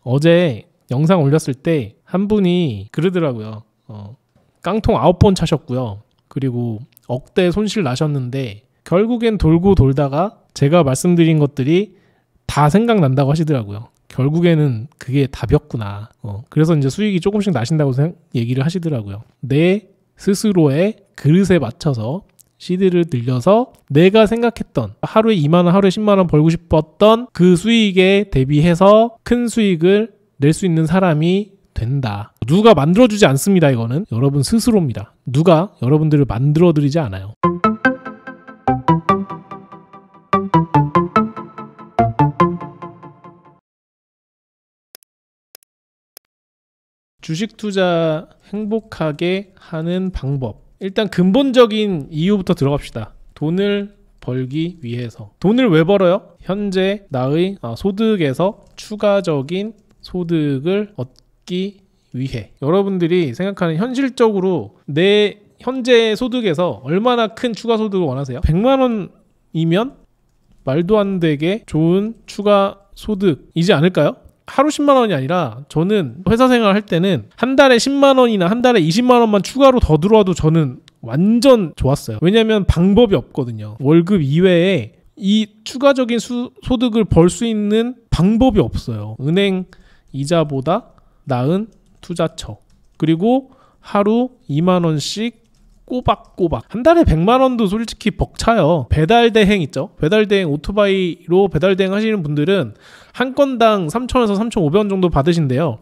어제 영상 올렸을 때 한 분이 그러더라고요. 깡통 9번 차셨고요. 그리고 억대 손실 나셨는데 결국엔 돌고 돌다가 제가 말씀드린 것들이 다 생각난다고 하시더라고요. 결국에는 그게 답이었구나. 그래서 이제 수익이 조금씩 나신다고 얘기를 하시더라고요. 내 스스로의 그릇에 맞춰서 시드를 늘려서 내가 생각했던 하루에 2만원, 하루에 10만원 벌고 싶었던 그 수익에 대비해서 큰 수익을 낼 수 있는 사람이 된다. 누가 만들어주지 않습니다. 이거는 여러분 스스로입니다. 누가 여러분들을 만들어드리지 않아요. 주식 투자 행복하게 하는 방법. 일단 근본적인 이유부터 들어갑시다. 돈을 벌기 위해서. 돈을 왜 벌어요? 현재 나의 소득에서 추가적인 소득을 얻기 위해. 여러분들이 생각하는 현실적으로 내 현재 소득에서 얼마나 큰 추가 소득을 원하세요? 100만 원이면 말도 안 되게 좋은 추가 소득이지 않을까요? 하루 10만 원이 아니라 저는 회사 생활 할 때는 한 달에 10만 원이나 한 달에 20만 원만 추가로 더 들어와도 저는 완전 좋았어요. 왜냐면 방법이 없거든요. 월급 이외에 이 추가적인 소득을 벌 수 있는 방법이 없어요. 은행 이자보다 나은 투자처. 그리고 하루 2만 원씩 꼬박꼬박. 한 달에 100만 원도 솔직히 벅차요. 배달대행 있죠? 배달대행 오토바이로 배달대행 하시는 분들은 한 건당 3,000원에서 3,500원 정도 받으신대요.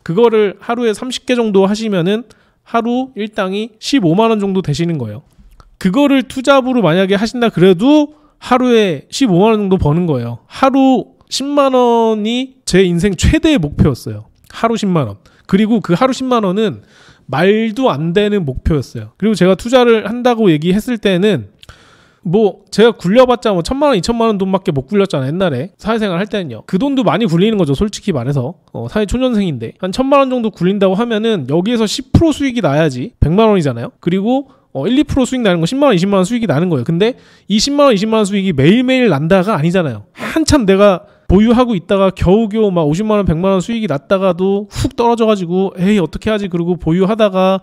그거를 하루에 30개 정도 하시면은 하루 일당이 15만 원 정도 되시는 거예요. 그거를 투잡으로 만약에 하신다 그래도 하루에 15만 원 정도 버는 거예요. 하루 10만 원이 제 인생 최대의 목표였어요. 하루 10만 원. 그리고 그 하루 10만 원은 말도 안 되는 목표였어요. 그리고 제가 투자를 한다고 얘기했을 때는 뭐 제가 굴려봤자 뭐 1,000만 원, 2,000만 원 돈밖에 못 굴렸잖아요. 옛날에 사회생활 할 때는요. 그 돈도 많이 굴리는 거죠. 솔직히 말해서 사회 초년생인데 한 1,000만 원 정도 굴린다고 하면은 여기에서 10% 수익이 나야지 100만 원이잖아요. 그리고 1, 2% 수익 나는 거 10만 원, 20만 원 수익이 나는 거예요. 근데 이 10만 원, 20만 원 수익이 매일매일 난다가 아니잖아요. 한참 내가 보유하고 있다가 겨우겨우 막 50만 원, 100만 원 수익이 났다가도 훅 떨어져가지고 에이 어떻게 하지? 그러고 보유하다가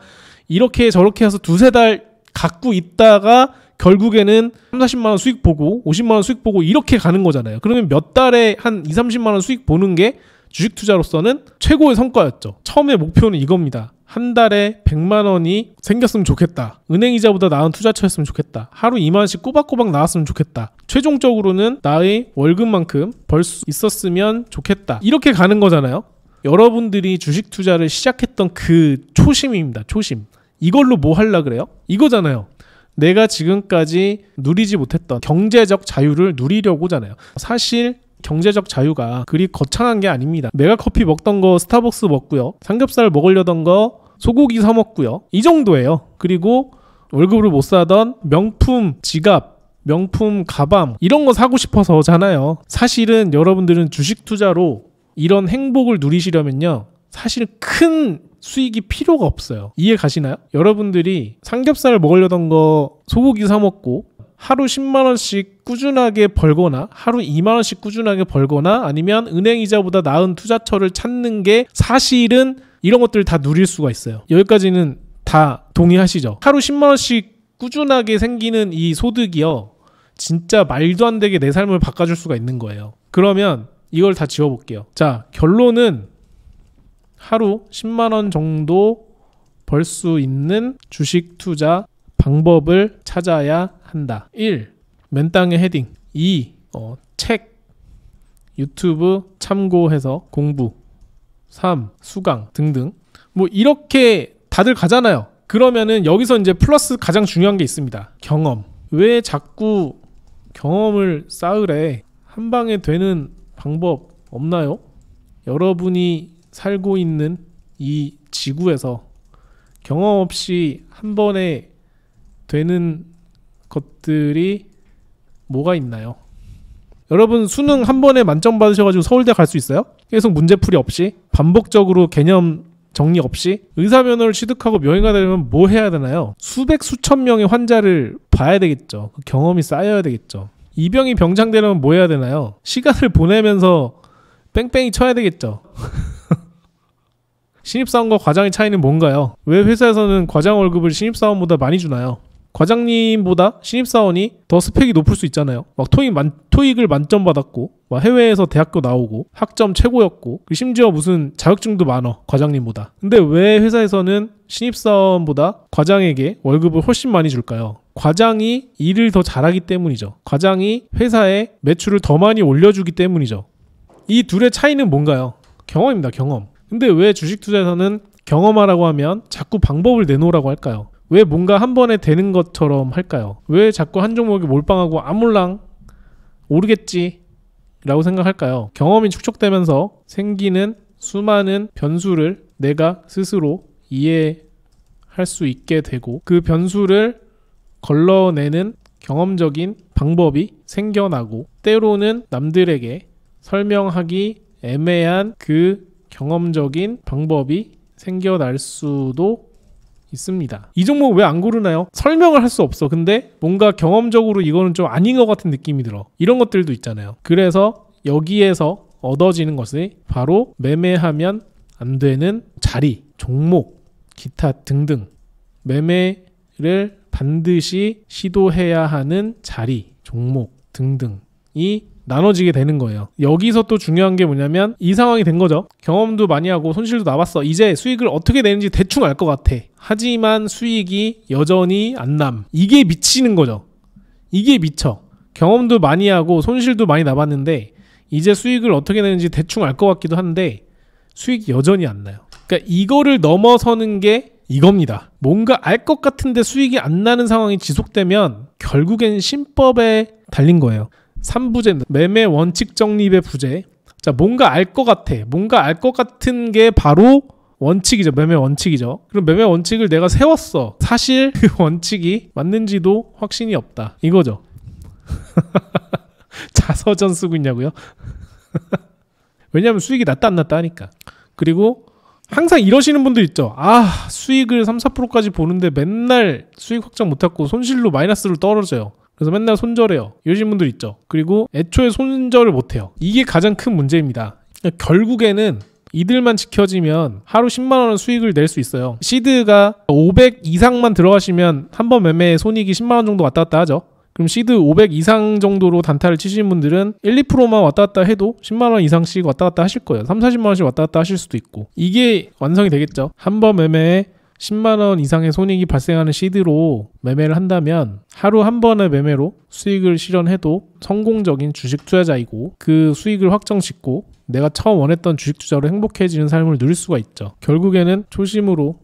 이렇게 저렇게 해서 두세 달 갖고 있다가 결국에는 3, 40만 원 수익 보고 50만 원 수익 보고 이렇게 가는 거잖아요. 그러면 몇 달에 한 2, 30만 원 수익 보는 게 주식 투자로서는 최고의 성과였죠. 처음에 목표는 이겁니다. 한 달에 100만 원이 생겼으면 좋겠다. 은행 이자보다 나은 투자처였으면 좋겠다. 하루 2만 원씩 꼬박꼬박 나왔으면 좋겠다. 최종적으로는 나의 월급만큼 벌 수 있었으면 좋겠다. 이렇게 가는 거잖아요. 여러분들이 주식 투자를 시작했던 그 초심입니다. 초심. 이걸로 뭐 하려고 그래요? 이거잖아요. 내가 지금까지 누리지 못했던 경제적 자유를 누리려고잖아요. 사실 경제적 자유가 그리 거창한 게 아닙니다. 내가 커피 먹던 거 스타벅스 먹고요. 삼겹살 먹으려던 거 소고기 사 먹고요. 이 정도예요. 그리고 월급으로 못 사던 명품 지갑, 명품 가방 이런 거 사고 싶어서잖아요. 사실은 여러분들은 주식 투자로 이런 행복을 누리시려면요. 사실 큰 수익이 필요가 없어요. 이해 가시나요? 여러분들이 삼겹살 먹으려던 거 소고기 사 먹고 하루 10만 원씩 꾸준하게 벌거나 하루 2만 원씩 꾸준하게 벌거나 아니면 은행 이자보다 나은 투자처를 찾는 게 사실은 이런 것들을 다 누릴 수가 있어요. 여기까지는 다 동의하시죠? 하루 10만 원씩 꾸준하게 생기는 이 소득이요. 진짜 말도 안 되게 내 삶을 바꿔줄 수가 있는 거예요. 그러면 이걸 다 지워볼게요. 자, 결론은 하루 10만 원 정도 벌 수 있는 주식 투자 방법을 찾아야 한다. 1. 맨땅의 헤딩. 2. 책, 유튜브 참고해서 공부. 3. 수강 등등. 뭐 이렇게 다들 가잖아요. 그러면은 여기서 이제 플러스 가장 중요한 게 있습니다. 경험. 왜 자꾸 경험을 쌓으래? 한 방에 되는 방법 없나요? 여러분이 살고 있는 이 지구에서 경험 없이 한 번에 되는 것들이 뭐가 있나요? 여러분 수능 한 번에 만점 받으셔가지고 서울대 갈 수 있어요? 계속 문제풀이 없이? 반복적으로 개념 정리 없이? 의사면허를 취득하고 명의가 되려면 뭐 해야 되나요? 수백 수천 명의 환자를 봐야 되겠죠. 그 경험이 쌓여야 되겠죠. 이 병이 병장되려면 뭐 해야 되나요? 시간을 보내면서 뺑뺑이 쳐야 되겠죠. 신입사원과 과장의 차이는 뭔가요? 왜 회사에서는 과장 월급을 신입사원보다 많이 주나요? 과장님보다 신입사원이 더 스펙이 높을 수 있잖아요. 막 토익을 만점 받았고 막 해외에서 대학교 나오고 학점 최고였고 심지어 무슨 자격증도 많어 과장님보다. 근데 왜 회사에서는 신입사원보다 과장에게 월급을 훨씬 많이 줄까요? 과장이 일을 더 잘하기 때문이죠. 과장이 회사에 매출을 더 많이 올려주기 때문이죠. 이 둘의 차이는 뭔가요? 경험입니다. 경험. 근데 왜 주식 투자에서는 경험하라고 하면 자꾸 방법을 내놓으라고 할까요? 왜 뭔가 한 번에 되는 것처럼 할까요? 왜 자꾸 한 종목에 몰빵하고 아몰랑 오르겠지 라고 생각할까요? 경험이 축적되면서 생기는 수많은 변수를 내가 스스로 이해할 수 있게 되고 그 변수를 걸러내는 경험적인 방법이 생겨나고 때로는 남들에게 설명하기 애매한 그 경험적인 방법이 생겨날 수도 있습니다. 이 종목 왜 안 고르나요? 설명을 할 수 없어. 근데 뭔가 경험적으로 이거는 좀 아닌 것 같은 느낌이 들어. 이런 것들도 있잖아요. 그래서 여기에서 얻어지는 것이 바로 매매하면 안 되는 자리, 종목, 기타 등등 매매를 반드시 시도해야 하는 자리, 종목 등등이 나눠지게 되는 거예요. 여기서 또 중요한 게 뭐냐면 이 상황이 된 거죠. 경험도 많이 하고 손실도 나봤어. 이제 수익을 어떻게 내는지 대충 알 것 같아. 하지만 수익이 여전히 안 남. 이게 미치는 거죠. 이게 미쳐. 경험도 많이 하고 손실도 많이 나봤는데 이제 수익을 어떻게 내는지 대충 알 것 같기도 한데 수익이 여전히 안 나요. 그러니까 이거를 넘어서는 게 이겁니다. 뭔가 알 것 같은데 수익이 안 나는 상황이 지속되면 결국엔 신법에 달린 거예요. 3부제, 매매 원칙 정립의 부제. 자, 뭔가 알 것 같아. 뭔가 알 것 같은 게 바로 원칙이죠. 매매 원칙이죠. 그럼 매매 원칙을 내가 세웠어. 사실 그 원칙이 맞는지도 확신이 없다. 이거죠. 자서전 쓰고 있냐고요? 왜냐하면 수익이 났다 안 났다 하니까. 그리고 항상 이러시는 분들 있죠. 아, 수익을 3, 4%까지 보는데 맨날 수익 확정 못하고 손실로 마이너스로 떨어져요. 그래서 맨날 손절해요. 이러신 분들 있죠. 그리고 애초에 손절을 못해요. 이게 가장 큰 문제입니다. 결국에는 이들만 지켜지면 하루 10만 원은 수익을 낼 수 있어요. 시드가 500 이상만 들어가시면 한 번 매매에 손익이 10만 원 정도 왔다 갔다 하죠. 그럼 시드 500 이상 정도로 단타를 치시는 분들은 1, 2%만 왔다 갔다 해도 10만 원 이상씩 왔다 갔다 하실 거예요. 3, 40만 원씩 왔다 갔다 하실 수도 있고. 이게 완성이 되겠죠. 한 번 매매에 10만 원 이상의 손익이 발생하는 시드로 매매를 한다면 하루 한 번의 매매로 수익을 실현해도 성공적인 주식 투자자이고 그 수익을 확정짓고 내가 처음 원했던 주식 투자로 행복해지는 삶을 누릴 수가 있죠. 결국에는 초심으로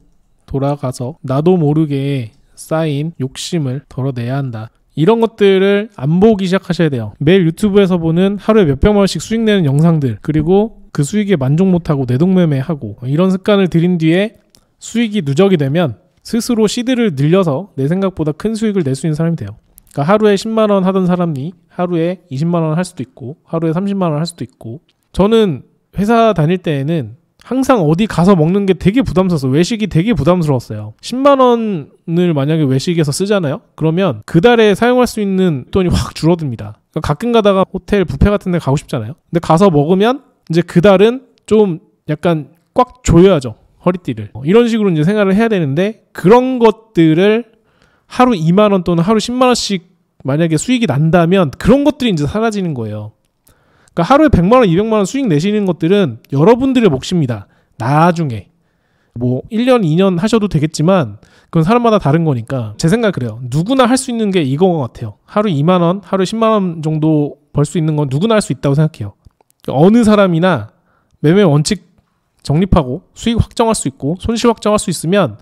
돌아가서 나도 모르게 쌓인 욕심을 덜어내야 한다. 이런 것들을 안 보기 시작하셔야 돼요. 매일 유튜브에서 보는 하루에 몇백만 원씩 수익 내는 영상들, 그리고 그 수익에 만족 못하고 내동매매하고 이런 습관을 들인 뒤에 수익이 누적이 되면 스스로 시드를 늘려서 내 생각보다 큰 수익을 낼 수 있는 사람이 돼요. 그러니까 하루에 10만 원 하던 사람이 하루에 20만 원 할 수도 있고 하루에 30만 원 할 수도 있고. 저는 회사 다닐 때에는 항상 어디 가서 먹는 게 되게 부담스러웠어요. 외식이 되게 부담스러웠어요. 10만 원을 만약에 외식에서 쓰잖아요. 그러면 그 달에 사용할 수 있는 돈이 확 줄어듭니다. 그러니까 가끔 가다가 호텔 뷔페 같은 데 가고 싶잖아요. 근데 가서 먹으면 이제 그 달은 좀 약간 꽉 조여야죠. 허리띠를. 이런 식으로 이제 생활을 해야 되는데 그런 것들을 하루 2만 원 또는 하루 10만 원씩 만약에 수익이 난다면 그런 것들이 이제 사라지는 거예요. 그러니까 하루에 100만 원, 200만 원 수익 내시는 것들은 여러분들의 몫입니다. 나중에. 뭐 1년, 2년 하셔도 되겠지만 그건 사람마다 다른 거니까 제 생각 그래요. 누구나 할 수 있는 게 이거 같아요. 하루 2만 원, 하루 10만 원 정도 벌 수 있는 건 누구나 할 수 있다고 생각해요. 어느 사람이나 매매 원칙 정립하고 수익 확정할 수 있고 손실 확정할 수 있으면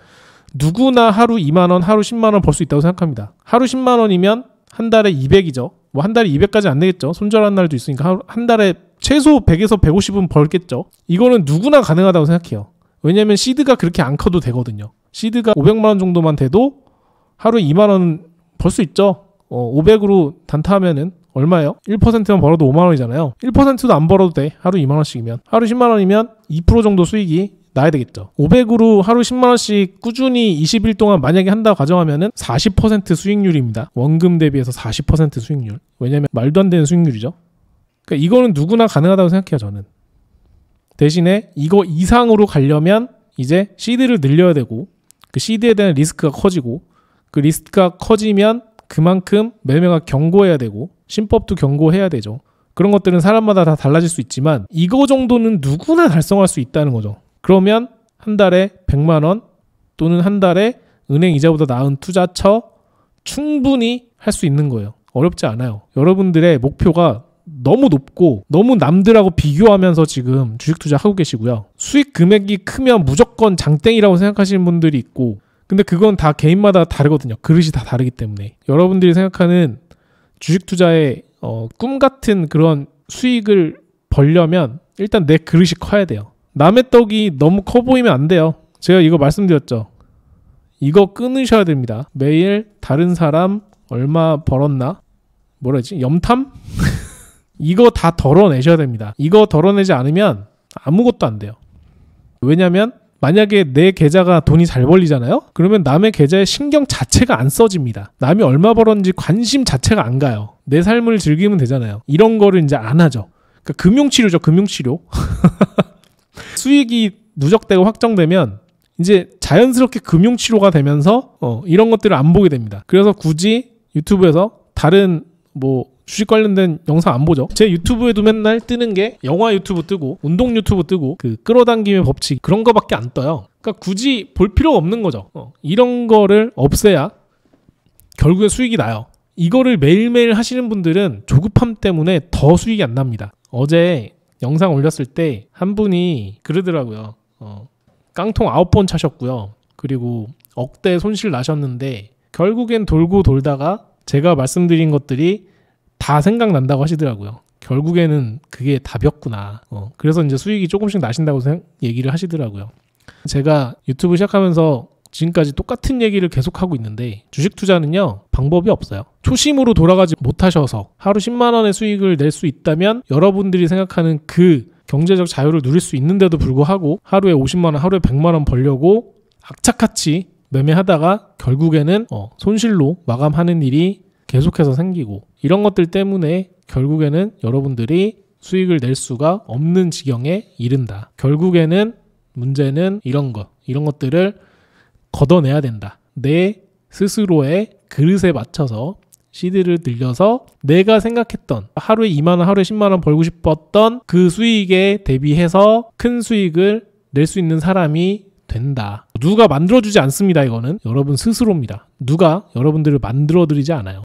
누구나 하루 2만 원, 하루 10만 원 벌 수 있다고 생각합니다. 하루 10만 원이면 한 달에 200이죠. 뭐 한 달에 200까지 안 되겠죠. 손절한 날도 있으니까 한 달에 최소 100에서 150은 벌겠죠. 이거는 누구나 가능하다고 생각해요. 왜냐면 시드가 그렇게 안 커도 되거든요. 시드가 500만 원 정도만 돼도 하루에 2만 원 벌 수 있죠. 500으로 단타하면은 얼마예요? 1%만 벌어도 5만 원이잖아요. 1%도 안 벌어도 돼. 하루 2만 원씩이면. 하루 10만 원이면 2% 정도 수익이 나야 되겠죠. 500으로 하루 10만 원씩 꾸준히 20일 동안 만약에 한다고 가정하면은 40% 수익률입니다. 원금 대비해서 40% 수익률. 왜냐면 말도 안 되는 수익률이죠. 그러니까 이거는 누구나 가능하다고 생각해요, 저는. 대신에 이거 이상으로 가려면 이제 시드를 늘려야 되고 그 시드에 대한 리스크가 커지고 그 리스크가 커지면 그만큼 매매가 견고해야 되고 신법도 견고해야 되죠. 그런 것들은 사람마다 다 달라질 수 있지만 이거 정도는 누구나 달성할 수 있다는 거죠. 그러면 한 달에 100만 원 또는 한 달에 은행 이자보다 나은 투자처 충분히 할 수 있는 거예요. 어렵지 않아요. 여러분들의 목표가 너무 높고 너무 남들하고 비교하면서 지금 주식 투자하고 계시고요. 수익 금액이 크면 무조건 장땡이라고 생각하시는 분들이 있고 근데 그건 다 개인마다 다르거든요. 그릇이 다 다르기 때문에 여러분들이 생각하는 주식 투자의 꿈 같은 그런 수익을 벌려면 일단 내 그릇이 커야 돼요. 남의 떡이 너무 커 보이면 안 돼요. 제가 이거 말씀드렸죠. 이거 끊으셔야 됩니다. 매일 다른 사람 얼마 벌었나? 뭐라지? 염탐? 이거 다 덜어내셔야 됩니다. 이거 덜어내지 않으면 아무것도 안 돼요. 왜냐면 만약에 내 계좌가 돈이 잘 벌리잖아요? 그러면 남의 계좌에 신경 자체가 안 써집니다. 남이 얼마 벌었는지 관심 자체가 안 가요. 내 삶을 즐기면 되잖아요. 이런 거를 이제 안 하죠. 그러니까 금융치료죠. 금융치료. 수익이 누적되고 확정되면 이제 자연스럽게 금융치료가 되면서 이런 것들을 안 보게 됩니다. 그래서 굳이 유튜브에서 다른 주식 관련된 영상 안 보죠. 제 유튜브에도 맨날 뜨는 게 영화 유튜브 뜨고 운동 유튜브 뜨고 그 끌어당김의 법칙 그런 거밖에 안 떠요. 그러니까 굳이 볼 필요가 없는 거죠. 이런 거를 없애야 결국에 수익이 나요. 이거를 매일매일 하시는 분들은 조급함 때문에 더 수익이 안 납니다. 어제 영상 올렸을 때 한 분이 그러더라고요. 깡통 9번 차셨고요. 그리고 억대 손실 나셨는데 결국엔 돌고 돌다가 제가 말씀드린 것들이 다 생각난다고 하시더라고요. 결국에는 그게 답이었구나. 그래서 이제 수익이 조금씩 나신다고 얘기를 하시더라고요. 제가 유튜브 시작하면서 지금까지 똑같은 얘기를 계속하고 있는데 주식 투자는요 방법이 없어요. 초심으로 돌아가지 못하셔서 하루 10만 원의 수익을 낼 수 있다면 여러분들이 생각하는 그 경제적 자유를 누릴 수 있는데도 불구하고 하루에 50만 원, 하루에 100만 원 벌려고 악착같이 매매하다가 결국에는 손실로 마감하는 일이 계속해서 생기고 이런 것들 때문에 결국에는 여러분들이 수익을 낼 수가 없는 지경에 이른다. 결국에는 문제는 이런 것들을 걷어내야 된다. 내 스스로의 그릇에 맞춰서 시드를 늘려서 내가 생각했던 하루에 2만 원, 하루에 10만 원 벌고 싶었던 그 수익에 대비해서 큰 수익을 낼 수 있는 사람이 된다. 누가 만들어주지 않습니다. 이거는 여러분 스스로입니다. 누가 여러분들을 만들어드리지 않아요.